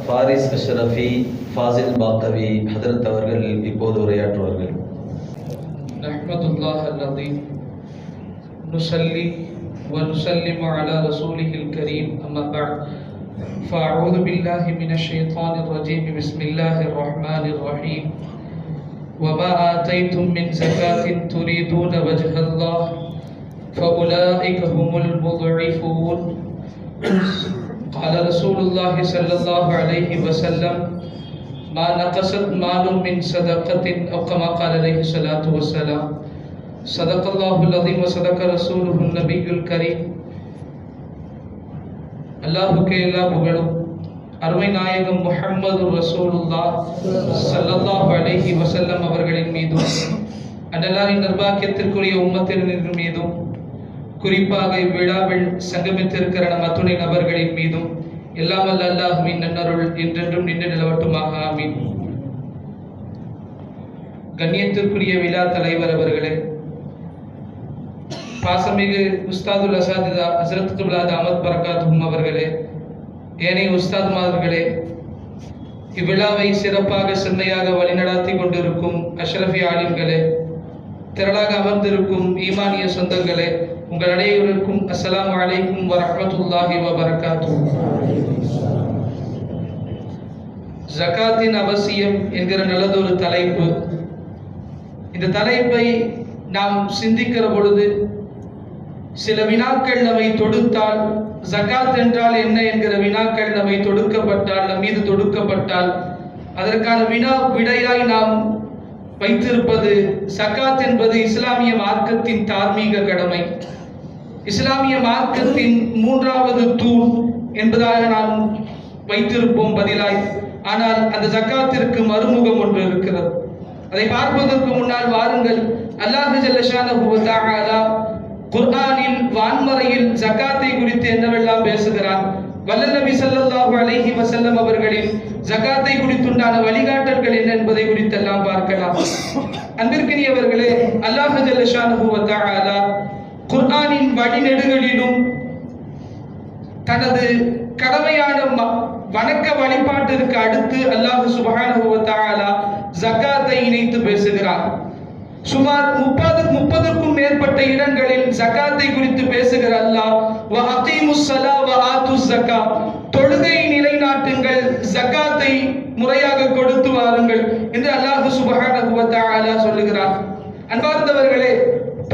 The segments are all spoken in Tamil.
ஃபாரிஸ் அஷ்ரஃபி ஃபாசில் பாக்தவி ஹதரத் அவர்கள் இப்போது உரையாற்றுவார்கள். நஹ்மதுல்லாஹ் அல்-அஸீம் நுஸல்லி வ நுஸல்லிமு அலா ரசூலிஹில் கரீம் அம்மா பஅத் ஃபஅஊது பில்லாஹி மினஷ் ஷைத்தானிர் ரஜீம் பிஸ்மில்லாஹிர் ரஹ்மானிர் ரஹீம் وما آتيتم من زكاة تريدون وجه الله فأولئك هم المضعفون. قال رسول الله صلى الله عليه وسلم ما نقصت مال من صدقة أو كما قال عليه الصلاة والسلام. صدق الله العظيم وصدق رسوله النبي الكريم. அல்லாஹ்வுக்கே எல்லா புகழும். அருமை நாயகம் முஹம்மது ரசூலுல்லாஹ் ஸல்லல்லாஹு அலைஹி வஸல்லம் அவர்களின் மீதும் அல்லாஹ்வின் நிர்வாகத்திற்குரிய உம்மத்தினர் மீதும் குறிப்பாக இவ்விழாவில் சங்கமித்திருக்கிற நம் அத்துணை நபர்களின் மீதும் எல்லாம் வல்ல அல்லாஹ்வின் நன்னருள் என்றென்றும் நின்று நிலவட்டுமாக. ஆமீன். கண்ணியத்திற்குரிய விழா தலைவர் அவர்களே, பாசமிகு உஸ்தாதுல் அஸாதிதா ஹஸரத் கிப்லா தாமத் பரகாத்துஹும் அவர்களே, ஏனைய உஸ்தாத்மார்களே, இவ்விழாவை சிறப்பாக செம்மையாக வழிநடாத்தி கொண்டிருக்கும் அஷ்ரஃபி ஆலிம்களே, திரளாக அமர்ந்திருக்கும் ஈமானிய சொந்தங்களே, உங்கள் அனைவருக்கும் அஸ்ஸலாமு அலைக்கும் வரஹ்மத்துல்லாஹி வபரகாத்துஹு. ஜகாத்தின் அவசியம் என்கிற நல்லதொரு தலைப்பு. இந்த தலைப்பை நாம் சிந்திக்கிற பொழுது சில வினாக்கள் நம்மை தொடுத்தால், ஜகாத் என்றால் என்ன என்கிற வினாக்கள் நம்மை தொடுக்கப்பட்டால், நம் மீது தொடுக்கப்பட்டால், அதற்கான விடையாய் நாம் வைத்திருப்பது ஜகாத் என்பது இஸ்லாமிய மார்க்கத்தின் தார்மீக கடமை, இஸ்லாமிய மார்க்கத்தின் மூன்றாவது தூண் என்பதாக நாம் வைத்திருப்போம் பதிலாய். ஆனால் அந்த ஜகாத்திற்கு மறுமுகம் ஒன்று இருக்கிறது. அதை பார்ப்பதற்கு முன்னால் வாருங்கள், அல்லாஹ் ஜல்ல ஷானஹு வ தஆலா குர்ஆனில் வான்மறையில் ஜகாத்தை குறித்து என்னவெல்லாம் பேசுகிறான், வல்லல் நபி ஸல்லல்லாஹு அலைஹி வஸல்லம் அவர்களின் ஜகாத்தை குறித்துண்டான வழிகாட்டல்கள் என்ன என்பதை குறித்தெல்லாம் பார்க்கலாம். அன்பிற்கினியவர்களே, அல்லாஹ் ஜல்ல ஷானஹு வ தஆலா குர்ஆனின் வழிநெடுகளிலும் தனது கடமையான வணக்க வழிபாட்டிற்கு அடுத்து அல்லாஹ் சுப்ஹானஹு வ தஆலா ஜகாத்தை இணைத்து பேசுகிறார். சுமார் 30க்கும் மேற்பட்ட இடங்களில் ஜகாத்தை குறித்து பேசுகிற அல்லாஹ் வ அகீமுஸ் ஸலா வ ஆத்துஸ் ஸகா, தொழுகையை நிலைநாட்டுங்கள், ஜகாத்தை முறையாக கொடுத்து வாருங்கள் என்று அல்லாஹ் சுப்ஹானஹு வ தஆலா சொல்லுகிறார். அன்பார்ந்தவர்களே,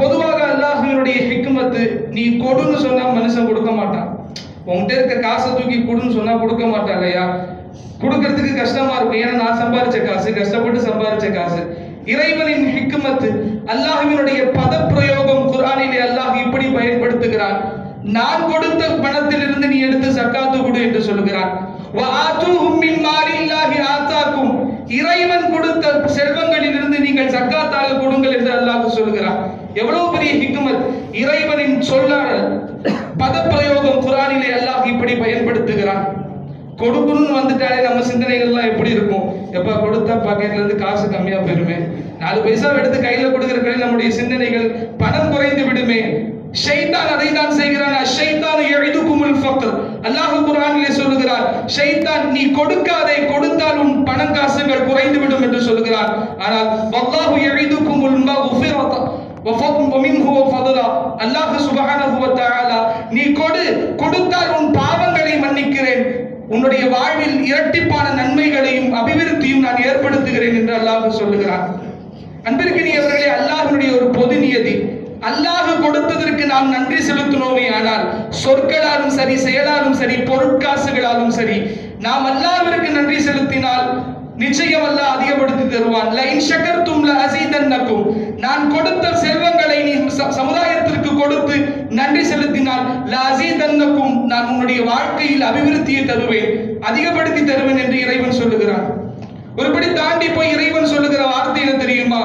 பொதுவாக அல்லாஹ்வினுடைய ஹிக்மத்து, நீ கொடுன்னு சொன்னா மனுஷன் கொடுக்க மாட்டான். உங்ககிட்ட இருக்க காசை தூக்கி கொடுன்னு சொன்னா கொடுக்க மாட்டான் இல்லையா? கொடுக்கறதுக்கு கஷ்டமா இருக்கும். ஏன்னா நான் சம்பாரிச்ச காசு, கஷ்டப்பட்டு சம்பாரிச்ச காசு. இறைவனின் ஹிக்மத்து, அல்லாஹ்வினுடைய பதப்பிரயோகம் குர்ஆனிலே அல்லாஹ் இப்படி பயன்படுத்துகிறான். நான் கொடுத்த பணத்திலிருந்து நீ எடுத்து ஜகாத்து கொடு என்று சொல்கிறான். வ ஆதூஹும் மின் மாலில்லாஹி ஆதாக்கும், இறைவன் கொடுத்த செல்வங்களிலிருந்து நீங்கள் ஜகாத்தாக கொடுங்கள் என்று அல்லாஹ் சொல்கிறான். எவ்வளவு பெரிய ஹிக்மத்! இறைவனின் சொல்லாடல், பதப்பிரயோகம் குர்ஆனிலே அல்லாஹ் இப்படி பயன்படுத்துகிறான். கொடுக்கணும்னு வந்துட்டாலே நம்ம சிந்தனைகள்லாம் எப்படி இருக்கும்? எப்ப கொடுத்தா பாக்கெட்ல இருந்து காசு கம்மியா போயிருமே, 4 பைசா எடுத்து கையில கொடுக்கிற நம்முடைய சிந்தனைகள் பணம் குறைந்து விடுமே. ஷைத்தான் அதை தான் செய்கிறான். ஷைத்தான் யஇதுகுமுல் ஃபக்ர், அல்லாஹ் குர்ஆனிலே சொல்லுகிறார், ஷைத்தான் நீ கொடுக்காதே, கொடுத்தால் உன் பணம் காசுகள் குறைந்து விடும் என்று சொல்லுகிறார். ஆனால் வல்லாஹு யஇதுகுமுல் மக்ஃபிரத வ மின்ஹு வ ஃபضلا, அல்லாஹ் சுப்ஹானஹு வ தஆலா நீ கொடுத்தால் உன் பாவங்களை மன்னிக்கிறேன், உன்னுடைய வாழ்வில் இரட்டிப்பான நன்மைகளையும் அபிவிருத்தியும் நான் ஏற்படுத்துகிறேன் என்று அல்லாஹ் சொல்லுகிறான். அன்பிற்கினியவர்களே, அல்லாஹ்வுடைய ஒரு பொது நியதி, அல்லாஹ் கொடுத்ததற்கு நாம் நன்றி செலுத்தினோமே ஆனால் சொற்களாலும் சரி, செயலாலும் சரி, பொருட்காசுகளாலும் சரி, நாம் அல்லாஹ்விற்கு நன்றி செலுத்தினால் நிச்சயம் அல்லாஹ் அதிகப்படுத்தி தருவான். ல இன் ஷக்கர்தும் ல அஸீதன்னகும், நான் கொடுத்த செல்வங்களை நீ சமுதாயத்திற்கு கொடுத்து நன்றி செலுத்தினால் ல அஸீதன்னகும், நான் உன்னுடைய வாழ்க்கையில் அபிவிருத்தியை தருவேன், அதிகப்படுத்தி தருவேன் என்று இறைவன் சொல்லுகிறான். ஒருபடி தாண்டி போய் இறைவன் சொல்லுகிற வார்த்தை என்ன தெரியுமா?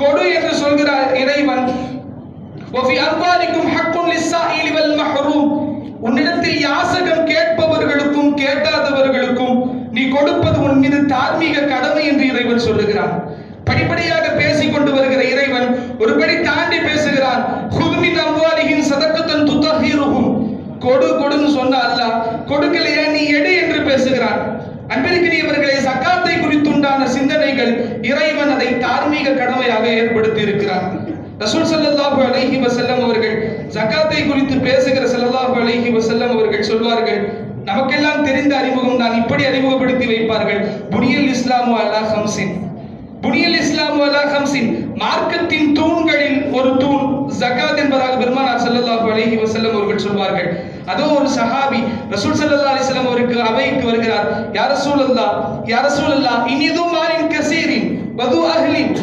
கொடு என்று சொல்கிறார் இறைவன். வஃபி அம்வாலிக்கும் ஹக்குன் லிஸ்ஸாயிலி வல் மஹ்ரூம், உன்னிடத்தில் யாசகம் கேட்பவர்களுக்கும் கேட்காதவர்களுக்கும் நீ கொடுப்பது உன் மீது தார்மீக கடமை என்று இறைவன் சொல்லுகிறான். படிப்படியாக பேசிக் கொண்டு வருகிற இறைவன் ஒருபடி தாண்டி பேசுகிறான். குது மின் அம்வாலிஹிம் ஸதகத்தன் துதஹிருஹும், கொடுன்னு சொன்ன அல்லாஹ் கொடுக்கலையா நீ எடு என்று பேசுகிறான். அன்பிற்கினியவர்களே, ஜகாத்தை குறித்துண்டான சிந்தனைகள் இறைவன் அதை தார்மீக கடமையாக ஏற்படுத்தி இருக்கிறார். ரசூல் ஸல்லல்லாஹு அலைஹி வஸல்லம் அவர்கள் ஜகாத்தை குறித்து பேசுகிற ஸல்லல்லாஹு அலைஹி வஸல்லம் அவர்கள் சொல்வார்கள், நமக்கெல்லாம் தெரிந்த அறிமுகம் தான் இப்படி அறிமுகப்படுத்தி வைப்பார்கள். புனியல் இஸ்லாமு அலா ஹம்சின், புனியல் இஸ்லாமு அலா ஹம்சின், மார்க்கத்தின் தூண்களில் ஒரு தூண் ஜகாத் என்பதாக பெருமானார் ஸல்லல்லாஹு அலைஹி வஸல்லம் அவர்கள் சொல்வார்கள். அதோ ஒரு சஹாபி ரசூல் ஸல்லல்லாஹு அலைஹி வஸல்லம் அவருக்கு அவைக்கு வருகிறார். யா ரசூலல்லாஹ், யா ரசூலல்லாஹ், இனிது மாலின் கஸீரின் வது அஹ்லின்,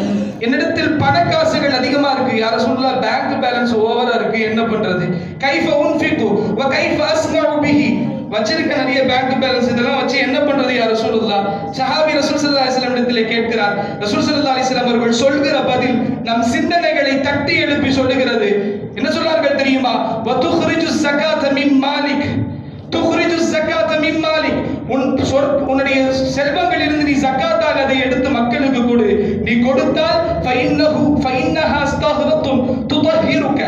என்னிடத்தில் பண காசுகள் அதிகமா இருக்கு. யா ரசூலல்லாஹ், பேங்க் பேலன்ஸ் ஓவரா இருக்கு, என்ன பண்றது? கைஃப உன்ஃபிகு வ கைஃப அஸ்னஉ பிஹி, வச்சிருக்க நிறைய பேங்க் பேலன்ஸ், இதெல்லாம் வச்சு என்ன பண்றது யா ரசூலுல்லாஹ்? சஹாபி ரசூல் ஸல்லல்லாஹு அலைஹி வஸல்லம் இடத்திலே கேட்கிறார். ரசூல் ஸல்லல்லாஹு அலைஹி வஸல்லம் அவர்கள் சொல்கிற பதில் நம் சிந்தனைகளை தட்டி எழுப்பி சொல்லுகிறது. என்ன சொல்றார்கள் தெரியுமா? வ துக்ரிஜு ஸகாத மின் மாலிக், துக்ரிஜு ஸகாத மின் மாலிக், உன்னுடைய செல்வங்களிலிருந்து நீ ஜகாத்தாக அதை எடுத்து மக்களுக்கு கொடு. நீ கொடுத்தால் ஃபைன்னஹா ஸ்தஹரத்தும் துதஹிருக,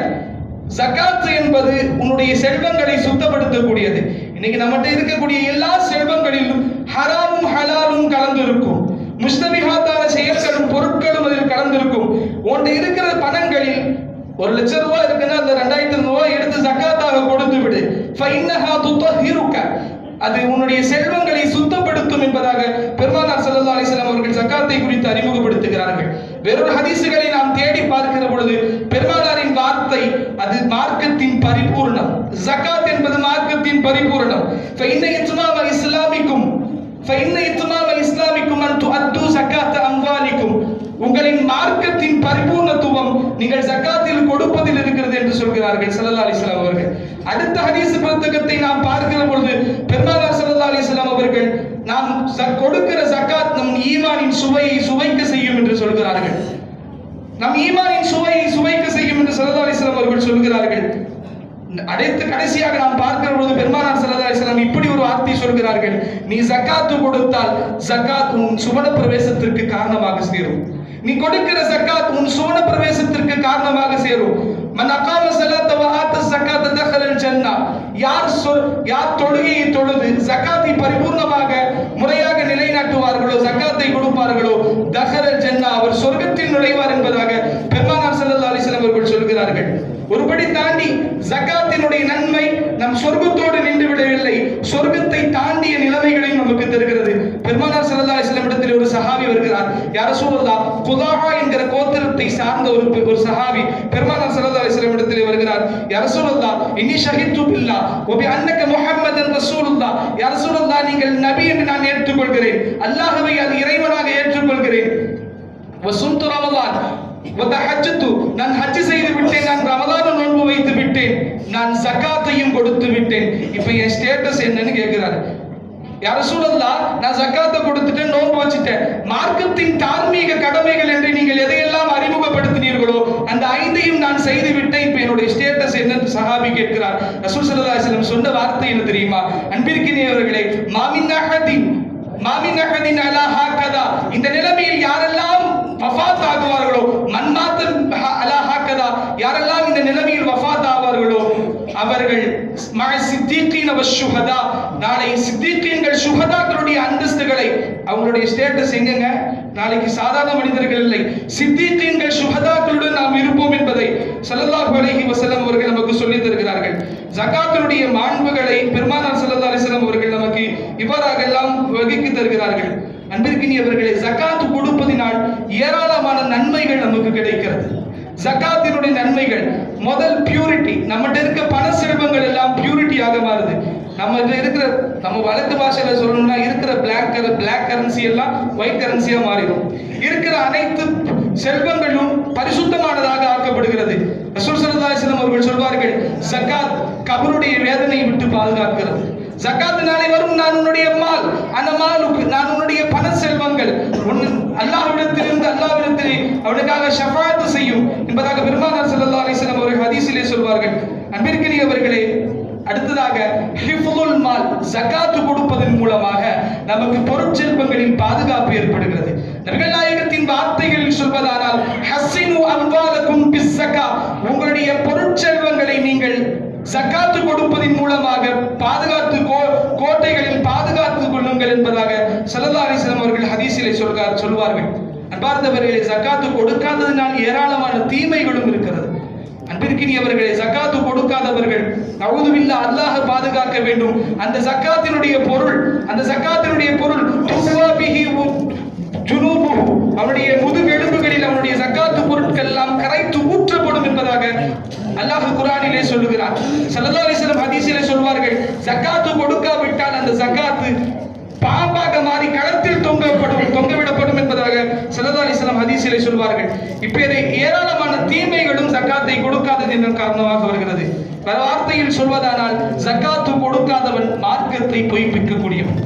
ஜகாத் என்பது உன்னுடைய செல்வங்களை சுத்தப்படுத்தக்கூடியது. இன்னைக்கு நம்மகிட்ட இருக்கக்கூடிய எல்லா செல்வங்களிலும் ஹராமும் ஹலாலும் கலந்து இருக்கும், முஸ்தபிஹாத்தான செயல்களும் பொருட்களும் அதில் கலந்திருக்கும். உன்கிட்ட இருக்கிற பணங்களில் 1,00,000 ரூபாய் இருக்குன்னா அந்த 2,500 ரூபாய் எடுத்து ஜகாத்தாக கொடுத்து விடு. ஃபைன்னஹா துதஹிருக, அது உன்னுடைய செல்வங்களை சுத்தப்படுத்தும் என்பதாக பெருமானார் ஸல்லல்லாஹு அலைஹி வஸல்லம் அவர்கள் ஜகாத்தை குறித்து அறிமுகப்படுத்துகிறார்கள். வேறொரு ஹதீசுகளை நாம் தேடி பார்க்கிற பொழுது பெருமானாரின் வார்த்தை அது மார்க்கத்தின் பரிபூரணம். ஜகாத் என்பது மார்க்கத்தின் பரிபூரணம். ஃபைன்ன இத்மாம இஸ்லாமிக்கும், ஃபைன்ன இத்மாம இஸ்லாமிக்கும் அன் துஅத்து ஜகாத் அம்வாலிக்கும், உங்களின் மார்க்கத்தின் பரிபூர்ணத்துவம் நீங்கள் ஜகாத்தில் கொடுப்பதில் இருக்கிறது என்று சொல்கிறார்கள் ஸல்லல்லாஹு அலைஹி வஸல்லம் அவர்கள். அடுத்த ஹதீஸ் புத்தகத்தை நாம் பார்க்கிற பொழுது பெருமானார் ஸல்லல்லாஹு அலைஹி வஸல்லம் அவர்கள் நாம் கொடுக்கிற ஜகாத் நம் ஈமானின் சுவையை சுவைக்க செய்யும் என்று சொல்கிறார்கள். நம் ஈமானின் சுவையை சுவைக்க செய்யும் என்று ஸல்லல்லாஹு அலைஹி வஸல்லம் அவர்கள் சொல்கிறார்கள். அடுத்து கடைசியாக நாம் பார்க்கிற பொழுது பெருமானார் ஸல்லல்லாஹு அலைஹி வஸல்லம் இப்படி ஒரு வார்த்தை சொல்கிறார்கள், நீ ஜகாத் கொடுத்தால் ஜகாத் உன் சுவன பிரவேசத்திற்கு காரணமாக சேரும். நீ கொடுக்கிற ஜகாத் உன் சுவன பிரவேசத்திற்கு காரணமாக சேரும். மன் அகாம ஸலாத வ ஆத ஸகாத தഖலல் ஜன்னah, யார் தொழுகையை தொழுது ஜகாத்தை பரிபூர்ணமாக முறையாக நிலைநாட்டுவார்களோ, ஜகாத்தை கொடுப்பார்களோ, தഖலல் ஜன்னah, அவர் சொர்க்கத்தில் நுழைவார் என்பதாக பெருமானார் ஸல்லல்லாஹு அலைஹி வஸல்லம் அவர்கள் சொல்கிறார்கள். ஒருபடி தாண்டி ஜகாத்தினுடைய நன்மை நம் சொர்க்கத்தோடு நின்று விடவில்லை, சொர்க்கத்தை தாண்டிய நிலைமைகளையும் நமக்கு தருகிறது. பெருமானார் ஸல்லல்லாஹு அலைஹி வஸல்லம் இடத்தில் ஒரு சஹாபி வருகிறார். யா ரசூலல்லாஹ், குதாஹா என்கிற கோத்திரத்தை சார்ந்த ஒரு சஹாபி பெருமானார் ஸல்லல்லாஹு அலைஹி வஸல்லம் இடத்தில் வருகிறார். யா ரசூலல்லாஹ், இன்னி ஷஹீது பில்லாஹ் வ பி அன்னக முஹம்மதன் ரசூலுல்லாஹ், யா ரசூலல்லாஹ், நீங்கள் நபி என்று நான் ஏற்றுக்கொள்கிறேன், அல்லாஹ்வை அது இறைவனாக ஏற்றுக்கொள்கிறேன். வ சும்து ரமலான் நான் ஹஜ் செய்து விட்டேன், நான் ரமலான் நோன்பு வைத்து விட்டேன், நான் ஜகாத்தையும் கொடுத்து விட்டேன். இப்போ என் ஸ்டேட்டஸ் என்னன்னு கேட்கிறாரு. யா ரசூலல்லாஹ், நான் ஜகாத்தை கொடுத்துட்டேன், நோன்பு வச்சிட்டேன், மார்க்கத்தின் தார்மீக கடமைகள் என்று நீங்கள் எதையெல்லாம் அறிமுகப்படுத்தினீர்களோ அந்த 5ஐயும் நான் செய்து விட்டேன், இப்போ என்னுடைய ஸ்டேட்டஸ் என்னன்னு சஹாபி கேட்கிறார். ரசூல் ஸல்லல்லாஹு அலைஹி வஸல்லம் சொன்ன வார்த்தை என்ன தெரியுமா? அன்பிற்கினியவர்களே, மாமின் அஹதின் அலா ஹாகதா, இந்த நிலைமையில் யாரெல்லாம் வஃபாத் ஆகுவார்களோ, மன்மாத் அலா ஹாகதா, யாரெல்லாம் இந்த நிலைமையில் வஃபாத் ஆவார்களோ அவர்கள் மஅ சித்தீகீன வ ஷுஹதா, நாளை சித்தீகீன்கள் ஷுஹதாக்களுடைய அந்தஸ்துகளை, அவங்களுடைய ஸ்டேட்டஸ் எங்கங்க? நாளைக்கு சாதாரண மனிதர்கள் இல்லை, சித்தீகீன்கள் ஷுஹதாக்களுடன் நாம் இருப்போம் என்பதை ஸல்லல்லாஹு அலைஹி வஸல்லம் அவர்கள் நமக்கு சொல்லித் தருகிறார்கள். ஜகாத்தினுடைய மாண்புகளை பெருமானார் ஸல்லல்லாஹு அலைஹி வஸல்லம் அவர்கள் நமக்கு இவ்வாறாக எல்லாம் வகுத்து தருகிறார்கள். அன்பிற்கினியவர்களே, ஜகாத் கொடுப்பதினால் ஏராளமான நன்மைகள் நமக்கு கிடைக்கிறது. ஜகாத்தினுடைய நன்மைகள், முதல் பியூரிட்டி, நம்மகிட்ட இருக்க பண செல்வங்கள் எல்லாம் பியூரிட்டியாக மாறுது. நம்ம இருக்கிற, நம்ம வழக்கு பாஷையில சொல்லணும்னா இருக்கிற பிளாக் கரன்சி எல்லாம் ஒயிட் கரன்சியா மாறிடும். இருக்கிற அனைத்து செல்வங்களும் பரிசுத்தமானதாக ஆக்கப்படுகிறது. ரசூல் ஸல்லல்லாஹு அலைஹி வஸல்லம் அவர்கள் சொல்வார்கள், ஜகாத் கபருடைய வேதனை விட்டு பாதுகாக்கிறது. ஜகாத் நாளை வரும், நான் உன்னுடைய மால் அனமாலுக்கு, நான் உன்னுடைய பண செல்வங்கள் அல்லாஹ்விடத்திலிருந்து அல்லாஹ்விடத்திலே அவனுக்காக ஷஃபாஅத் செய்யும் என்பதாக பெருமானார் ஸல்லல்லாஹு அலைஹி வஸல்லம் அவர்கள் ஹதீஸிலே சொல்வார்கள். அன்பிற்கினியவர்களே, அடுத்ததாக ஹிஃபுல் மால், ஜகாத் கொடுப்பதன் மூலமாக நமக்கு பொருட்செல்வங்களின் பாதுகாப்பு ஏற்படுகிறது. நபிகள் நாயகத்தின் வார்த்தைகளில் சொல்வதானால், ஹஸ்ஸினு அம்வாலக்கும் பிஸ்ஸகா, உங்களுடைய பொருட்செல்வங்களை நீங்கள் ஜகாத் கொடுப்பதின் மூலமாக பாதுகாத்து, கோட்டைகளில் பாதுகாத்துக் கொள்ளுங்கள் கொடுங்கள் என்பதாக ஸல்லல்லாஹு அலைஹி வஸல்லம் அவர்கள் ஹதீஸிலே சொல்வார்கள். அன்பார்ந்தவர்களே, ஜகாத்து கொடுக்காததினால் ஏராளமான தீமைகளும் இருக்கிறது. அன்பிற்கினியவர்களே, ஜகாத்து கொடுக்காதவர்கள் நஊது பில்லாஹ், அல்லாஹ் பாதுகாக்க வேண்டும். அந்த ஜகாத்தினுடைய பொருள் துஸ்வாபிஹி ஜுனூபுஹு, அவனுடைய முதுகெலும்புகளில் அவனுடைய ஜகாத்து பொருட்கள் எல்லாம் கரைத்து ஊற்றப்படும் என்பதாக அல்லாஹ் குர்ஆனிலே சொல்லுகிறார். ஸல்லல்லாஹு அலைஹி வஸல்லம் ஹதீஸிலே சொல்வார்கள், ஜகாத்து கொடுக்காவிட்டால் அந்த ஜகாத்து பாம்பாக மாறி களத்தில் தொங்கவிடப்படும் என்பதாக ஸல்லல்லாஹு அலைஹி வஸல்லம் ஹதீஸிலே சொல்வார்கள். இப்பேரை ஏராளமான தீமைகளும் ஜகாத்தை கொடுக்காததின் காரணமாக வருகிறது. வேற வார்த்தையில் சொல்வதானால், ஜகாத்து கொடுக்காதவன் மார்க்கத்தை பொய்ப்பிக்கக்கூடியவன்.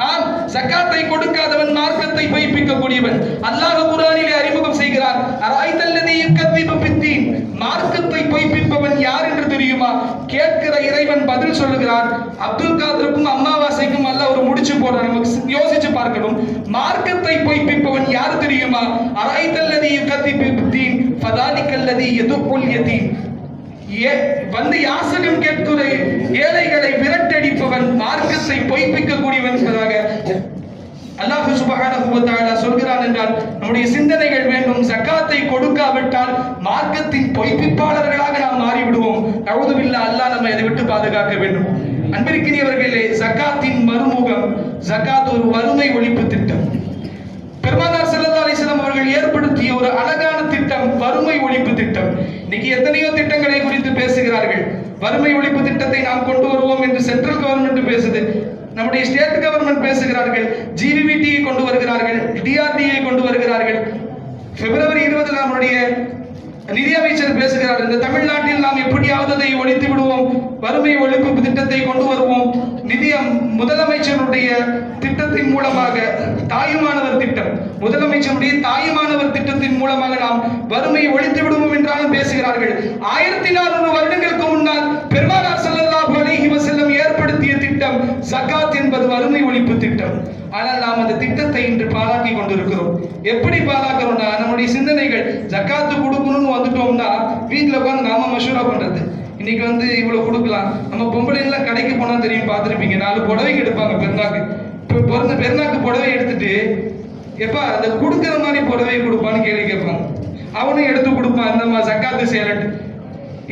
ஆம், ஜகாத்தை கொடுக்காதவன் மார்க்கத்தை பொய்ப்பிக்கக்கூடியவன். அல்லாஹ் குர்ஆனிலே அறிமுகம் செய்கிறார். அராய்தல்லதி யுகத்திபு பித்தீன், மார்க்கத்தை பொய்ப்பிப்பவன் யார் என்று தெரியுமா? கேட்கிற இறைவன் பதில் சொல்லுகிறான். அப்துல் காதருக்கும் அமாவாசைக்கும் அல்லாஹ் ஒரு முடிச்சு போடுறான். நமக்கு யோசிச்சு பார்க்கணும். மார்க்கத்தை பொய்ப்பிப்பவன் யார் தெரியுமா? அராய்தல்லதி யுகத்திபு பித்தீன் ஃபதாலிகல்லதி யதுல் யதீம், வந்து யாசகம் கேட்கிற ஏழைகளை விரட்டடிப்பவன் மார்க்கத்தை பொய்ப்பிக்கக்கூடியவன் என்பதாக அல்லாஹ் சுப்ஹானஹு வ தஆலா சொல்கிறான் என்றால் நம்முடைய சிந்தனைகள் வேண்டும். ஜகாத்தை கொடுக்காவிட்டால் மார்க்கத்தின் பொய்ப்பிப்பாளர்களாக நாம் மாறிவிடுவோம். நஊது பில்லாஹ், அல்லாஹ் நம்மை அதை விட்டு பாதுகாக்க வேண்டும். அன்பிற்கினியவர்களே, ஜகாத்தின் மறுமுகம், ஜகாத் ஒரு வறுமை ஒழிப்பு திட்டம். பெருமானார் ஸல்லல்லாஹு அலைஹி வஸல்லம் அவர்கள் ஏற்படுத்திய ஒரு அழகான திட்டம் வறுமை ஒழிப்பு திட்டம். இன்னைக்கு எத்தனையோ திட்டங்களை குறித்து பேசுகிறார்கள். வறுமை ஒழிப்பு திட்டத்தை நாம் கொண்டு வருவோம் என்று சென்ட்ரல் கவர்மெண்ட் பேசுது, நம்முடைய ஸ்டேட் கவர்மெண்ட் பேசுகிறார்கள், ஜிவிவிடியை கொண்டு வருகிறார்கள், டிஆர்டியை கொண்டு வருகிறார்கள். பிப்ரவரி 20 நம்முடைய நிதியமைச்சர் பேசுகிறார், இந்த தமிழ்நாட்டில் நாம் எப்படியாவது அதை ஒழித்து விடுவோம், வறுமை ஒழிப்பு திட்டத்தை கொண்டு வருவோம். முதலமைச்சருடைய திட்டத்தின் மூலமாக, தாயுமானவர் திட்டம், முதலமைச்சருடைய தாயுமானவர் திட்டத்தின் மூலமாக நாம் வறுமையை ஒழித்து விடுவோம் என்றாலும் பேசுகிறார்கள். 1400 வருடங்களுக்கு முன்னால் பெருமானார் ஸல்லல்லாஹு அலைஹி வஸல்லம் ஏற்படுத்திய திட்டம் ஜகாத் என்பது வறுமை ஒழிப்பு திட்டம். ஆனால் நாம் அந்த திட்டத்தை இன்று பாழாக்கி கொண்டிருக்கிறோம். எப்படி பாழாக்கிறோம்னா, நம்முடைய சிந்தனைகள் ஜகாத்து கொடுக்கணும்னு வந்துட்டோம்னா வீட்டில் உட்காந்து நாம மஷூரா பண்றது. இன்னைக்கு வந்து இவ்வளவு கொடுக்கலாம். நம்ம பொம்பளைலாம் கடைக்கு போனா தெரியும், பார்த்துருப்பீங்க, 4 புடவைக்கு எடுப்பாங்க பெருநாக்கு. பிறந்த பெருநாக்கு புடவை எடுத்துட்டு எப்பா அந்த கொடுக்குற மாதிரி புடவை கொடுப்பான்னு கேள்வி கேட்பாங்க. அவனும் எடுத்து கொடுப்பான், இந்த ஜகாத்து சேரட்டு.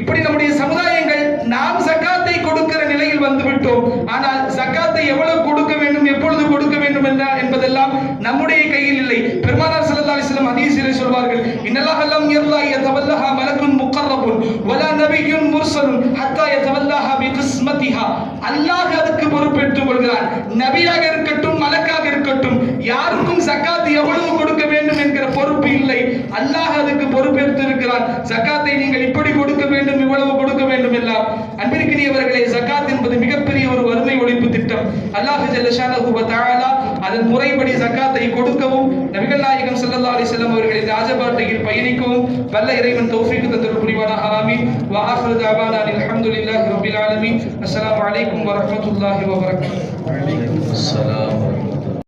இப்படி நம்முடைய சமுதாயங்கள் நாம் ஜகாத்தை கொடுக்கிற நிலையில் வந்து விட்டோம். ஆனால் ஜகாத்தை எவ்வளவு கொடுக்க வேண்டும், எப்பொழுது கொடுக்க வேண்டும் என்பதெல்லாம் நம்முடைய கையில் இல்லை. பெருமானார் ஸல்லல்லாஹு அலைஹி வஸல்லம் ஹதீஸிலே சொல்வார்கள், இன்னல்லாஹ லம் யர்லா யதவல்லஹா மலக்குன் முகர்ரபுன் வலா நபியுன் முர்சலுன் ஹத்தா யதவல்லஹா பிகிஸ்மதிஹா. அல்லாஹ் அதுக்கு பொறுப்பேற்றுக் கொள்கிறான். நபியாக இருக்கட்டும், மலக்காக இருக்கட்டும், யாருக்கும் ஜகாத் எவ்வளவு கொடுக்க வேண்டும் என்கிற பொறுப்பு இல்லை. அல்லாஹ் அதுக்கு பொறுப்பேற்று இருக்கிறான். ஜகாத்தை நீங்கள் இப்படி கொடுக்க வேண்டும், இவ்வளவு கொடுக்க வேண்டும் எல்லாம். அன்பிற்கினியவர்களே, ஜகாத் என்பது மிகப்பெரிய ஒரு வறுமை ஒழிப்பு திட்டம். அல்லாஹ் ஜல்ல ஷானஹு வ தஆலா அதன் முறைப்படி ஜகாத்தை கொடுக்கவும், நபிகள் நாயகம் ஸல்லல்லாஹு அலைஹி வஸல்லம் அவர்களின் ராஜபாட்டையில் பயணிக்கவும் வல்ல இறைவன் தௌஃபீக் தந்தருள் புரிவானாக. ஆமீன். வ ஆகிரு தஅவானா அல்ஹம்துலில்லாஹி ரப்பில் ஆலமீன். அஸ்ஸலாமு அலைக்கும் வ ரஹ்மத்துல்லாஹி வ பரகாத்துஹு. வலைக்கும் அஸ்ஸலாம்.